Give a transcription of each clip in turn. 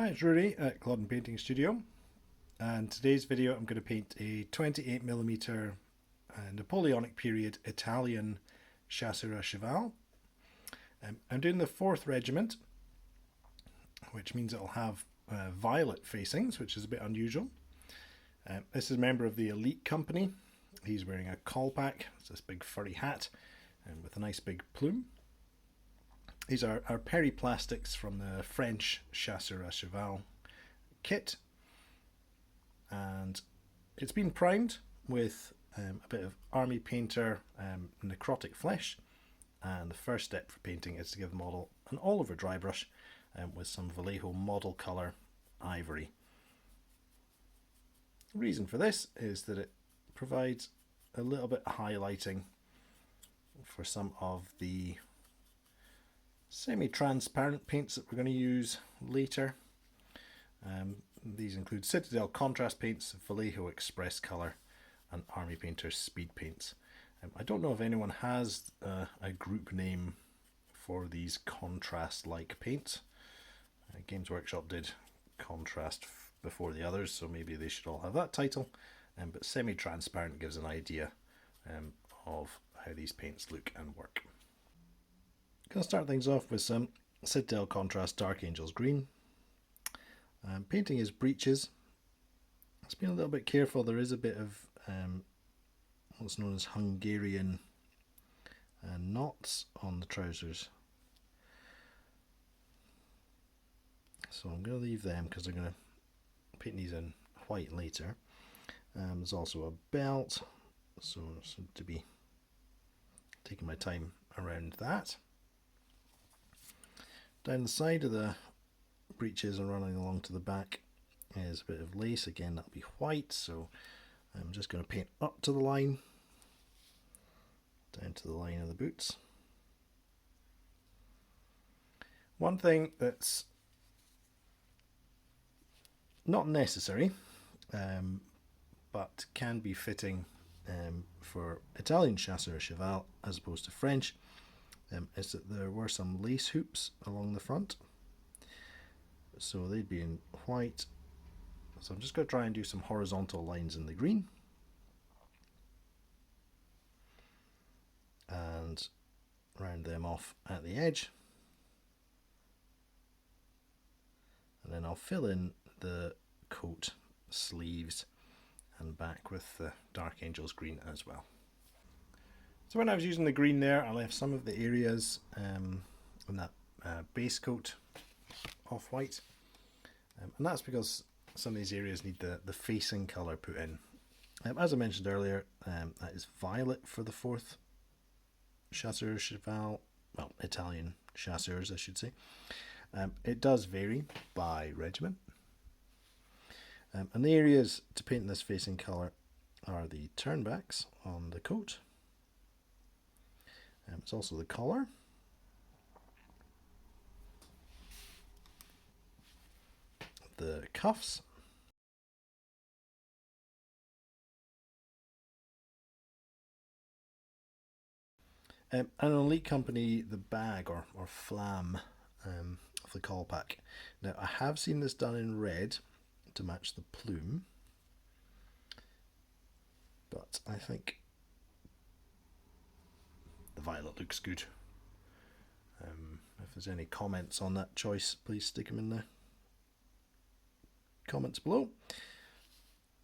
Hi, it's Rory at Clawden Painting Studio, and today's video I'm going to paint a 28mm Napoleonic period Italian Chasseur Cheval. I'm doing the 4th Regiment, which means it'll have violet facings, which is a bit unusual. This is a member of the elite company. He's wearing a colpack, it's this big furry hat, with a nice big plume. These are periplastics from the French Chasseur Cheval kit, and it's been primed with a bit of Army Painter Necrotic Flesh, and the first step for painting is to give the model an all-over dry brush with some Vallejo model colour Ivory. The reason for this is that it provides a little bit of highlighting for some of the semi-transparent paints that we're going to use later. These include Citadel contrast paints, Vallejo Xpress colour, and Army Painter Speedpaints. I don't know if anyone has a group name for these contrast-like paints. Games Workshop did contrast before the others, so maybe they should all have that title. But semi-transparent gives an idea of how these paints look and work. Going to start things off with some Citadel Contrast Dark Angels Green. Painting his breeches. Let's be a little bit careful. There is a bit of what's known as Hungarian knots on the trousers. So I'm going to leave them because I'm going to paint these in white later. There's also a belt, so to be taking my time around that. Down the side of the breeches and running along to the back is a bit of lace. Again, that'll be white, so I'm just going to paint up to the line, down to the line of the boots. One thing that's not necessary, but can be fitting for Italian Chasseur Cheval as opposed to French, is that there were some lace hoops along the front, so they'd be in white. So I'm just going to try and do some horizontal lines in the green and round them off at the edge, and then I'll fill in the coat, sleeves and back with the Dark Angels green as well. So when I was using the green there, I left some of the areas in that base coat off-white, and that's because some of these areas need the facing colour put in. As I mentioned earlier, that is violet for the 4th Chasseur Cheval, well, Italian Chasseurs I should say. It does vary by regiment, and the areas to paint this facing colour are the turnbacks on the coat. It's also the collar, the cuffs, and on Elite Company, the bag or flam of the colpack. Now I have seen this done in red to match the plume, but I think the violet looks good. If there's any comments on that choice, please stick them in the comments below.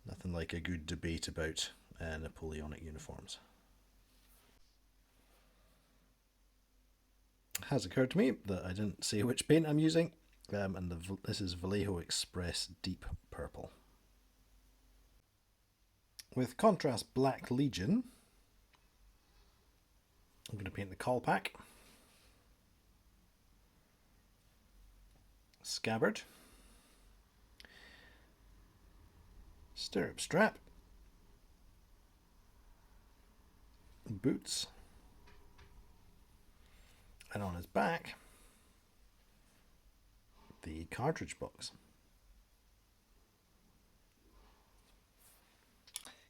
Nothing like a good debate about Napoleonic uniforms. It has occurred to me that I didn't say which paint I'm using, and this is Vallejo Xpress Deep Purple. With Contrast Black Legion, I'm going to paint the colpack, scabbard, stirrup strap, boots, and on his back, the cartridge box.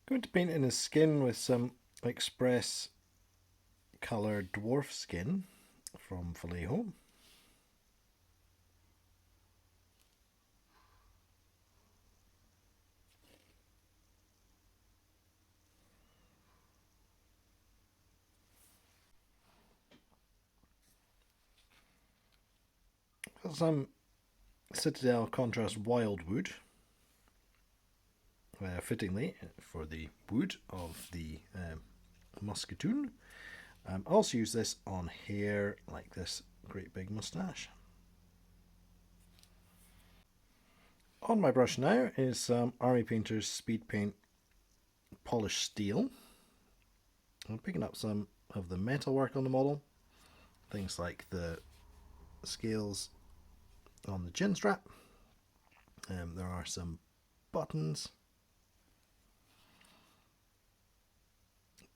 Going to paint in his skin with some Xpress colour Dwarf skin from Vallejo. got some Citadel contrast Wyldwood, fittingly for the wood of the musketoon. I also use this on hair like this great big moustache. On my brush now is some Army Painter's Speedpaint polished steel. I'm picking up some of the metalwork on the model, things like the scales on the chin strap. There are some buttons,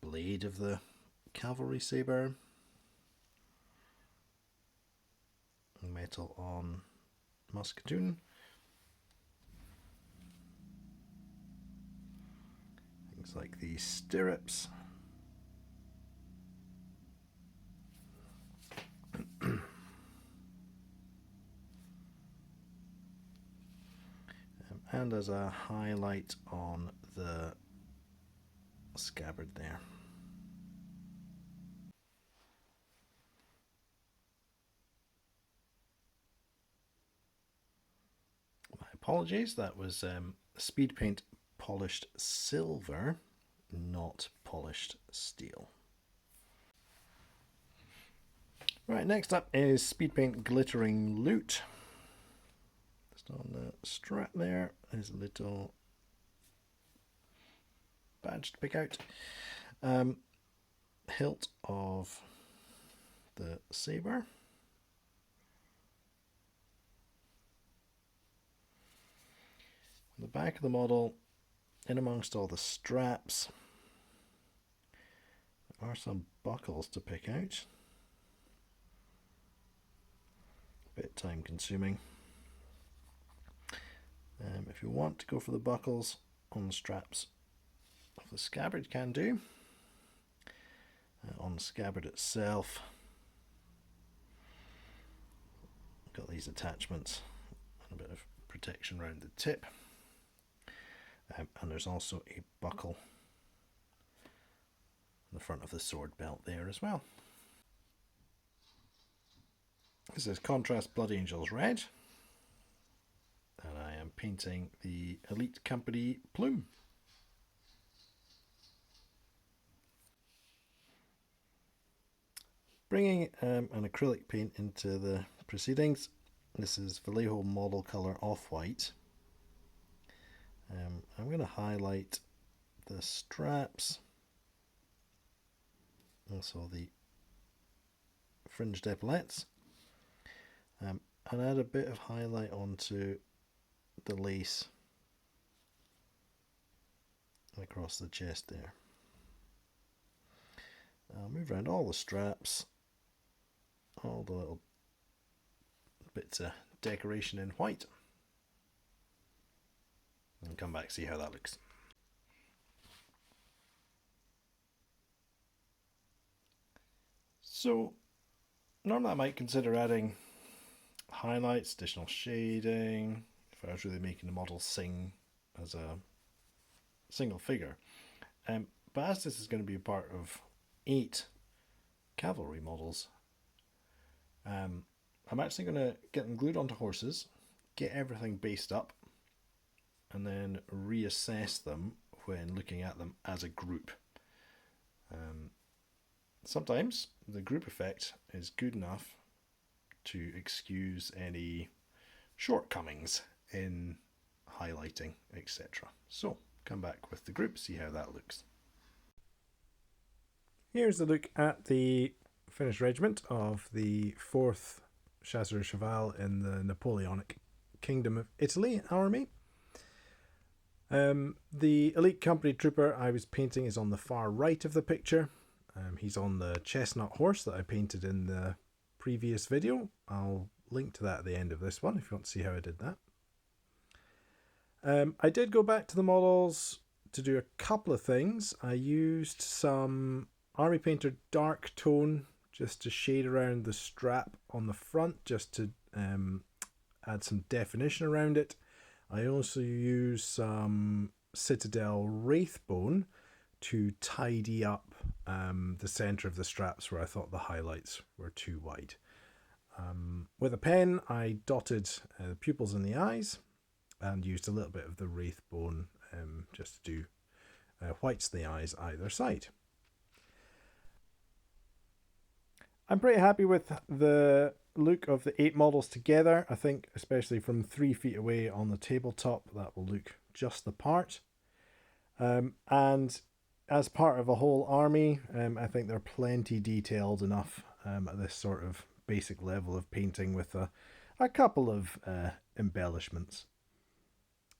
blade of the cavalry saber, metal on musketoon, things like the stirrups, and as a highlight on the scabbard there. My apologies, that was Speedpaint polished silver, not polished steel. Right, next up is Speedpaint glittering loot. Just on the strap there is a little badge to pick out. Hilt of the saber. On the back of the model, in amongst all the straps, there are some buckles to pick out. A bit time consuming. If you want to go for the buckles on the straps of the scabbard, can do. On the scabbard itself, got these attachments and a bit of protection around the tip. And there's also a buckle on the front of the sword belt there as well. This is Contrast Blood Angels Red, and I am painting the Elite Company plume. Bringing an acrylic paint into the proceedings, this is Vallejo model colour Off-White. I'm going to highlight the straps, also the fringed epaulettes, and add a bit of highlight onto the lace across the chest there. I'll move around all the straps, all the little bits of decoration in white, and come back, see how that looks. So normally I might consider adding highlights, additional shading, if I was really making the model sing as a single figure. But as this is going to be a part of 8 cavalry models, I'm actually going to get them glued onto horses, get everything based up, and then reassess them when looking at them as a group. Sometimes the group effect is good enough to excuse any shortcomings in highlighting, etc. So come back with the group, see how that looks. Here's a look at the finished regiment of the 4th Chasseur Cheval in the Napoleonic Kingdom of Italy army. The elite company trooper I was painting is on the far right of the picture. He's on the chestnut horse that I painted in the previous video. I'll link to that at the end of this one if you want to see how I did that. I did go back to the models to do a couple of things. I used some Army Painter dark tone just to shade around the strap on the front, just to add some definition around it. I also used some Citadel Wraithbone to tidy up the centre of the straps where I thought the highlights were too wide. With a pen, I dotted the pupils in the eyes and used a little bit of the wraith bone just to do whites in the eyes either side. I'm pretty happy with the look of the 8 models together. I think especially from 3 feet away on the tabletop that will look just the part. And as part of a whole army, I think they're plenty detailed enough at this sort of basic level of painting with a couple of embellishments.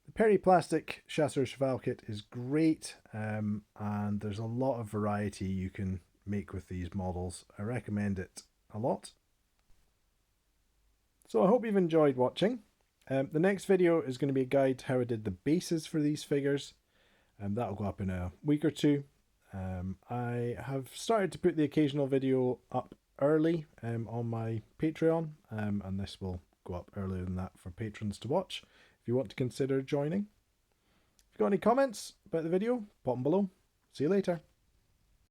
The Periplastic Chasseur Cheval kit is great, and there's a lot of variety you can make with these models. I recommend it a lot. So I hope you've enjoyed watching. The next video is going to be a guide to how I did the bases for these figures, and that'll go up in a week or two. I have started to put the occasional video up early on my Patreon, and this will go up earlier than that for patrons to watch if you want to consider joining. If you've got any comments about the video, pop them below. See you later.